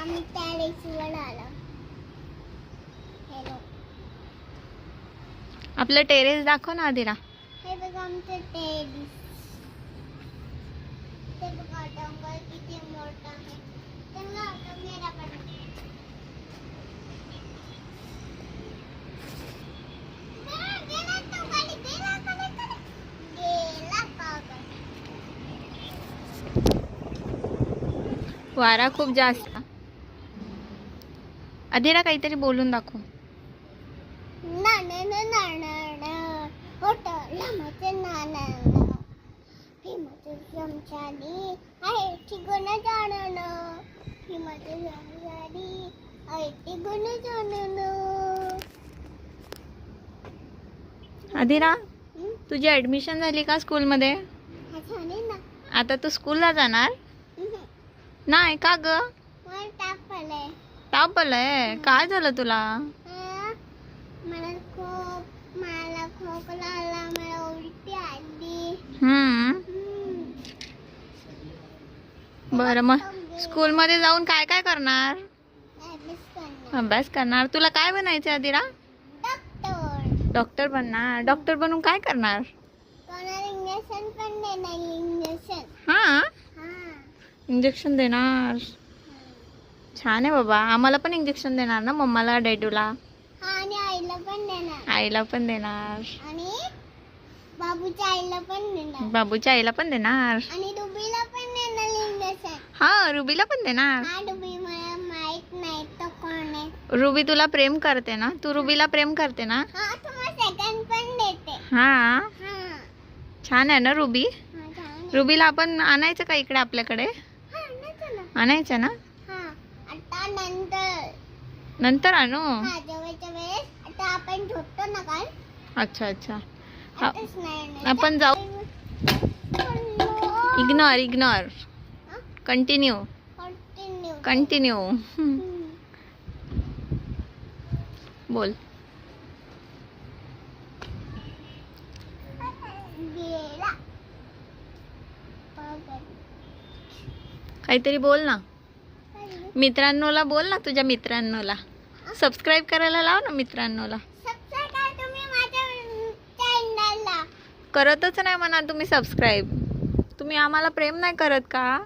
आम्ही टेरेसवर आलो. हॅलो. आपलं टेरेस दाखव ना आदिरा. हे बघा आमचं टेरेस. ते बघा डोंगर किती मोठा आहे. तेव्हा कॅमेरा पण गेला तो खाली गेला पागल. वारा खूप जास्त. आदिरा काहीतरी बोलून दाखव. ना ना ना ना ना ना होटल लांबचे ना ना हिमाचल चमचाली आहे ठिगण जाणं हिमाचल चमचाली आहे ठिगण जाणं. आदिरा तुझी ऍडमिशन झाली का स्कूलमध्ये? हा झाले ना. आता तू स्कूलला जाणार नाही का ग? मला ताप आलाय. ताप आलाय? काय झालं तुला? मला खोकला आला. मला उलटी आली. बरं मग स्कूलमध्ये जाऊन काय काय करणार? अभ्यास करणार. तुला काय बनायचं आदिरा? डॉक्टर बनणार. डॉक्टर बनून काय करणार? इंजेक्शन पण देणार. इंजेक्शन. हा इंजेक्शन देणार. छान आहे बाबा. आम्हाला पण इंजेक्शन देणार ना, मम्माला डॅडूला? आणि आईला पण देणार. आईला पण देणार. आणि बाबूच्या आईला पण देणार. बाबूच्या आईला पण देणार. आणि रुबीला पण देणार इंजेक्शन. हा रुबीला पण देणार. हा रुबी मला माहित नाही तो कोण आहे. रुबी तुला प्रेम करते ना? तू रुबीला प्रेम करते ना? हा तुम्हाला सेकंड पण देते. हा हा छान आहे ना रुबी? छान. रुबीला आपण आणायचं का इकडे आपल्याकडे? आणायचं ना? हा आता नंतर नंतर आणू. हा जेवायच्या वेळेस. आता आपण झोपतो ना काल. अच्छा अच्छा. आताच नाही. आपण जाऊ. इग्नोर कंटिन्यू कंटिन्यू बोल. गेला. काहीतरी बोल ना. मित्रांनोला बोल ना. तुझ्या मित्रांनोला सबस्क्राईब करायला लाव ना. मित्रांनोला सबस्क्राइब करा तुम्ही माझ्या चॅनलला. करतच नाही म्हणा तुम्ही सबस्क्राईब. तुम्ही आम्हाला प्रेम नाही करत का?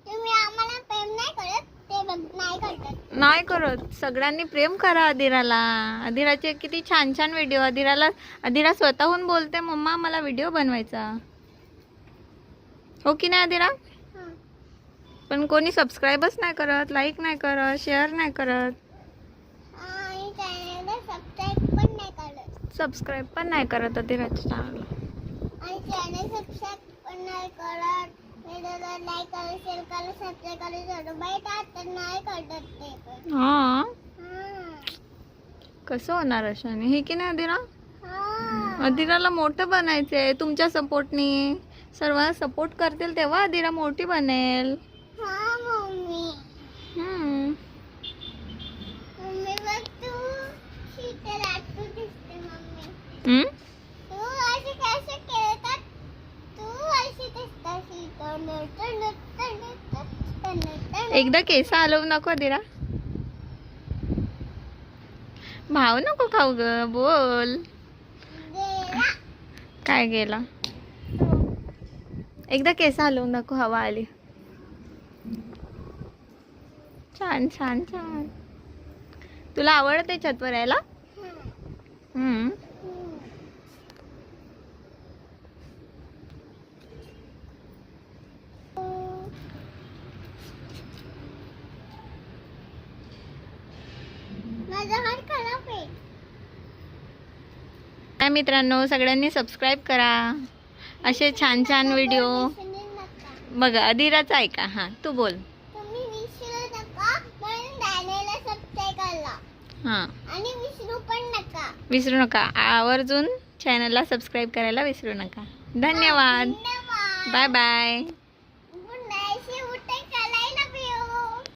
तुम्ही आम्हाला प्रेम नाही करत. ते नाही करत. नाही करत. सगळ्यांनी प्रेम करा आदिराला. आदिराचे किती छान छान व्हिडिओ. आदिरा स्वतःहून बोलते मम्मा मला व्हिडिओ बनवायचा. हो की नाही आदिरा? पण कोणी सबस्क्राईबच नाही करत, लाईक नाही करत, शेअर नाही करत. आणि चॅनलला सबस्क्राइब पण नाही करत. सबस्क्राईब पण नाही करत आदिराच्या चॅनलला. आणि चॅनल सबस्क्राइब पण नाही करत. व्हिडिओला लाईक करा, शेअर करा, सबस्क्राइब करा. सर्व बाईट तर नाही करत ते पण. हा कसं होणार अशाने? हे की नाही आदिरा? आदिराला मोठं बनायचंय. तुमच्या सपोर्टनी सर्व सपोर्ट करतील तेव्हा आदिरा मोठी बनेल. हा मम्मी. मम्मी बघ तू शीतल आटू दिसते मम्मी. तू अशी कशी खेळतात? तू अशी दिसते शीतल. एकदा केस हलवू नको आदिरा. भाव नको खाऊ ग. बोल. गेला. काय गेला? एकदा केस हलवू नको. हवा आली. छान छान छान. तुला आवडते छतवर यायला? माझा हात खराब आहे. काय मित्रांनो सगळ्यांनी सबस्क्राईब करा. असे छान छान व्हिडिओ बघा. आदिराचा ऐका. हा तू बोल. तुम्ही विसरू नका म्हणून चॅनलला सबस्क्राइब करा. हा आणि विसरू नका. आवर्जून चॅनलला सबस्क्राईब करायला विसरू नका. धन्यवाद. Bye bye.